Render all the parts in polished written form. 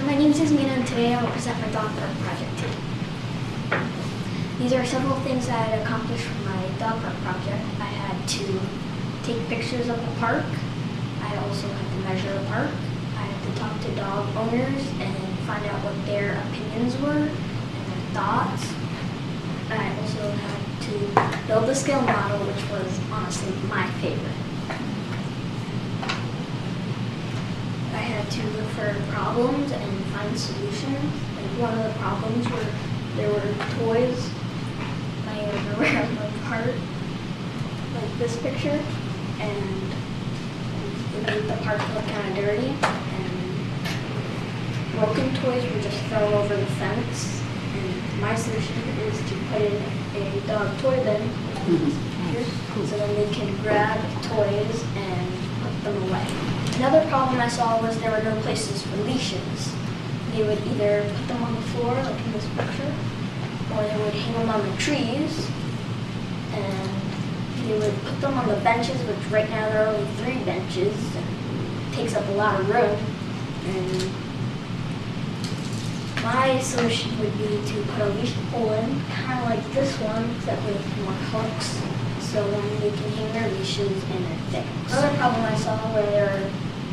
My name is Yazmina, and today I will present my dog park project to you. These are several things that I had accomplished from my dog park project. I had to take pictures of the park. I also had to measure the park. I had to talk to dog owners and find out what their opinions were and their thoughts. I also had to build the scale model, which was honestly my favorite. I had to look for problems and find solutions. Like one of the problems were there were toys laying everywhere on the park, like this picture, and it made the park look kind of dirty. And broken toys were just thrown over the fence. And my solution is to put in a dog toy bin, so then they can grab toys and put them away. Another problem I saw was there were no places for leashes. They would either put them on the floor, like in this picture, or they would hang them on the trees, and they would put them on the benches, which right now there are only 3 benches, and it takes up a lot of room. And my solution would be to put a leash pole in, kind of like this one, except with more hooks, so then they can hang their leashes and their things. Another problem I saw where there are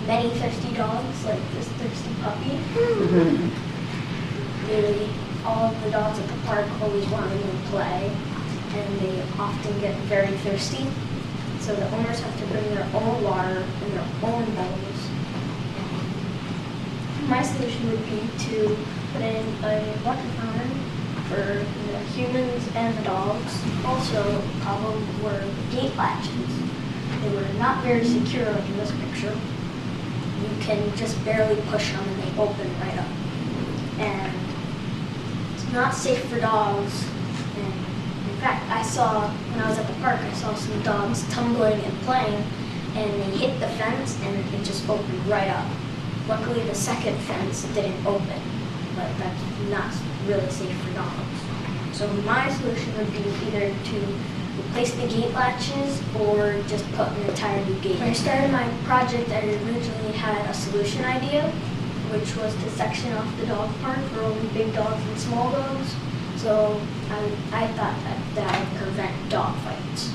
many thirsty dogs, like this thirsty puppy. Nearly all of the dogs at the park always want to play, and they often get very thirsty. So the owners have to bring their own water in their own bowls. My solution would be to put in a water fountain for the humans and the dogs. Also, the problem were gate latches. They were not very secure like in this picture. You can just barely push them and they open right up. And it's not safe for dogs. And in fact, when I was at the park, I saw some dogs tumbling and playing, and they hit the fence and it just opened right up. Luckily, the second fence didn't open, but that's not really safe for dogs. So my solution would be either to replace the gate latches or just put an entire new gate. When I started my project, I originally had a solution idea, which was to section off the dog park for only big dogs and small dogs. So I thought that would prevent dog fights.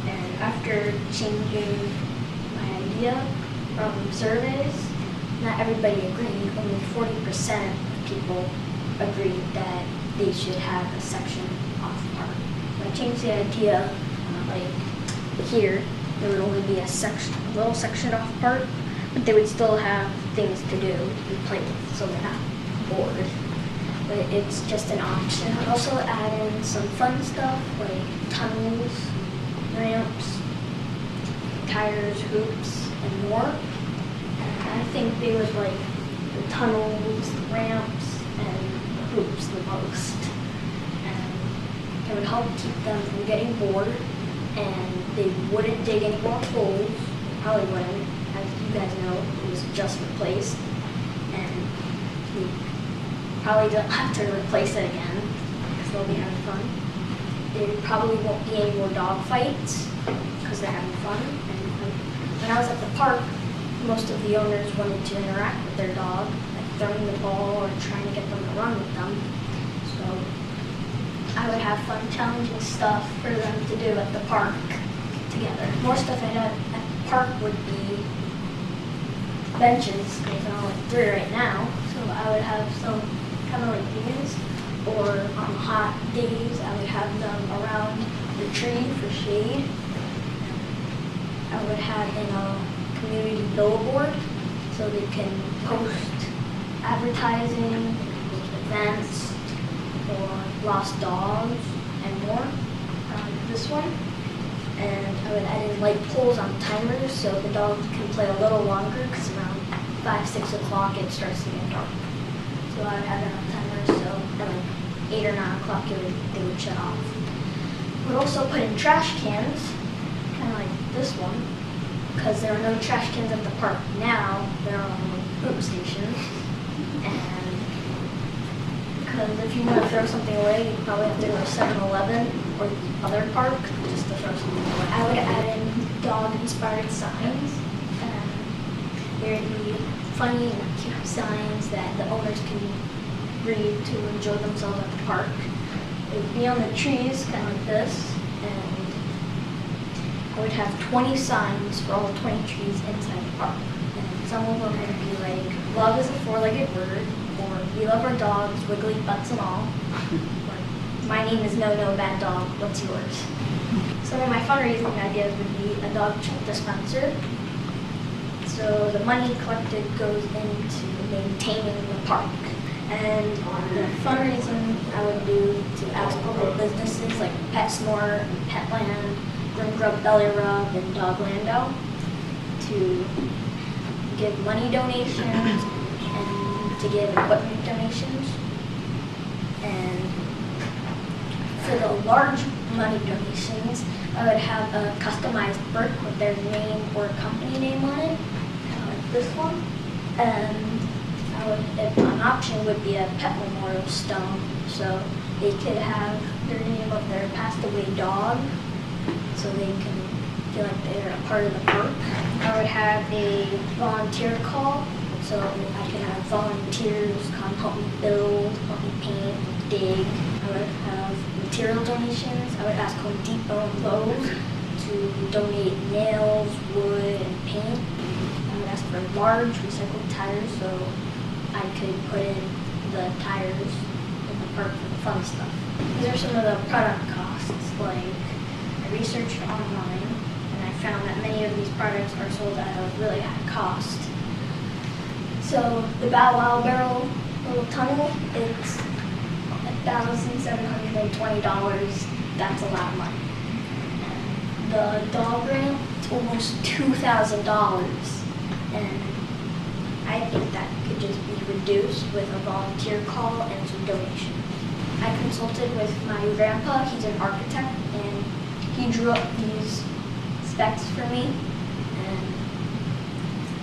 And after changing my idea from surveys, not everybody agreed. Only 40% of people agreed that they should have a section off park. I changed the idea, like here, there would only be a little section off park, but they would still have things to do and play with, so they're not bored. But it's just an option. I also add in some fun stuff like tunnels, ramps, tires, hoops, and more. And I think they would like the tunnels, the ramps, and the hoops the most. It would help keep them from getting bored, and they wouldn't dig any more holes. Probably wouldn't, as you guys know, it was just replaced, and we probably don't have to replace it again because they'll be having fun. There probably won't be any more dog fights because they're having fun. And when I was at the park, most of the owners wanted to interact with their dog, like throwing the ball or trying to get them to run with them. So I would have fun challenging stuff for them to do at the park together. More stuff I'd have at the park would be benches. There's only 3 right now, so I would have some kind of like these. Or on hot days, I would have them around the tree for shade. I would have in a community billboard so they can post advertising, events, or lost dogs, and more. This one. And I would add in light poles on timers so the dog can play a little longer because around 5, 6 o'clock it starts to get dark. So I would have it on timers so at like 8 or 9 o'clock they would shut off. We'd also put in trash cans, kind of like this one, because there are no trash cans at the park now. There are only poop stations. And because if you want to throw something away, you probably have to go to 7-Eleven or the other park just to throw something away. I would add in dog-inspired signs. There would be funny and cute signs that the owners can read to enjoy themselves at the park. It would be on the trees, kind of like this, and I would have 20 signs for all 20 trees inside the park. And some of them would be like, love is a 4-legged bird, or we love our dogs, wiggly butts and all, or my name is No No Bad Dog, what's yours? Some of my fundraising ideas would be a dog treat dispenser. So the money collected goes into maintaining the park. And the fundraising I would do to ask local businesses like PetSmart, Petland, Grim Grub Belly Rub, and Dogland to give money donations and to give equipment donations. And for the large money donations, I would have a customized brick with their name or company name on it, kind of like this one. And an option would be a pet memorial stone, so they could have their name of their passed away dog, so they can feel like they're a part of the park. I would have a volunteer call, so I could have volunteers come help me build, help me paint, dig. I would have material donations. I would ask Home Depot and Lowe's to donate nails, wood, and paint. I would ask for large recycled tires, so I could put in the tires in the park for the fun stuff. These are some of the product costs. Like, I researched online and I found that many of these products are sold at a really high cost. So the Bow Wow barrel little tunnel, it's $1,720. That's a lot of money. The dog ramp, it's almost $2,000. And I think that could just be reduced with a volunteer call and some donations. I consulted with my grandpa, he's an architect, and he drew up these specs for me. And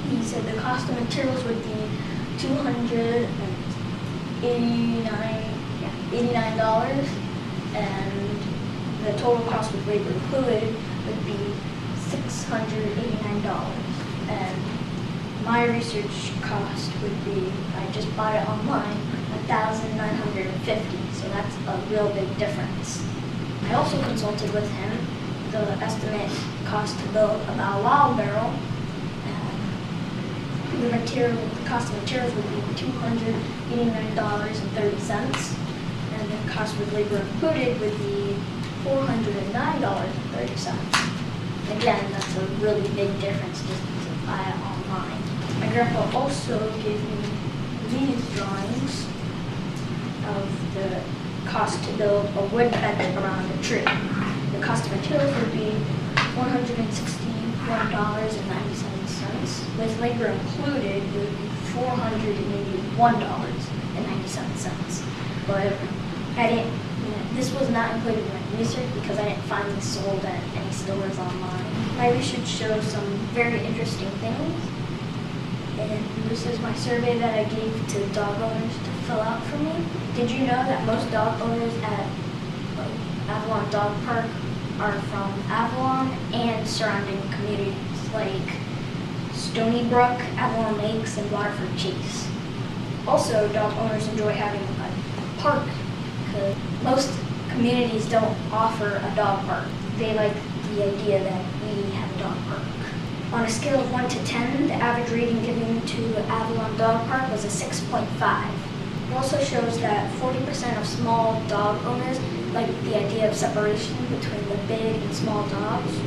he said the cost of materials would be $289, and the total cost with labor included would be $689. And my research cost would be, I just bought it online, $1,950, so that's a real big difference. I also consulted with him. The estimate cost to build a Bow Wow barrel, and the cost of materials would be $289.30, and the cost with labor included would be $409.30. Again, that's a really big difference just to buy it online. My grandpa also gave me these drawings of the cost to build a wood bench around a tree. The cost of materials would be $161.97. With labor included, it would be $481.97. But this was not included in my research because I didn't find this sold at any stores online. My research shows some very interesting things. And this is my survey that I gave to dog owners to fill out for me. Did you know that most dog owners at Avalon Dog Park are from Avalon and surrounding communities like Stony Brook, Avalon Lakes, and Waterford Chase? Also, dog owners enjoy having a park because most communities don't offer a dog park. They like the idea that we have a dog park. On a scale of 1 to 10, the average rating given to Avalon Dog Park was a 6.5. It also shows that 40% of small dog owners like the idea of separation between the big and small dogs.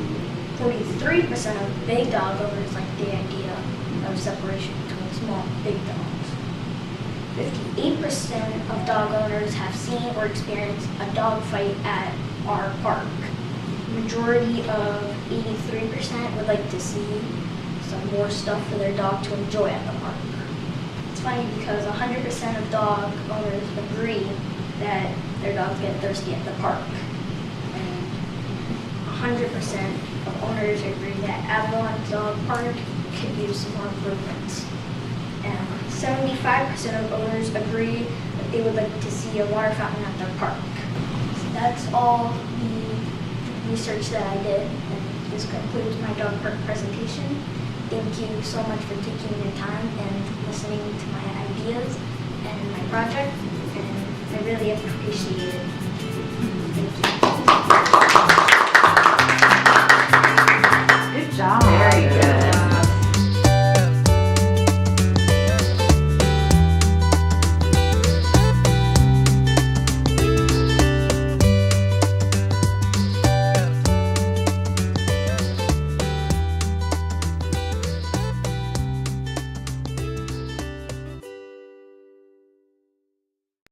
43% of big dog owners like the idea of separation between small and big dogs. 58% of dog owners have seen or experienced a dog fight at our park. majority of 83% would like to see some more stuff for their dog to enjoy at the park. It's funny because 100% of dog owners agree that their dogs get thirsty at the park. And 100% of owners agree that Avalon Dog Park could use some more improvements. And 75% of owners agree that they would like to see a water fountain at their park. So that's all the research that I did, and this concludes my dog park presentation. Thank you so much for taking your time and listening to my ideas and my project, and I really appreciate it. Thank you.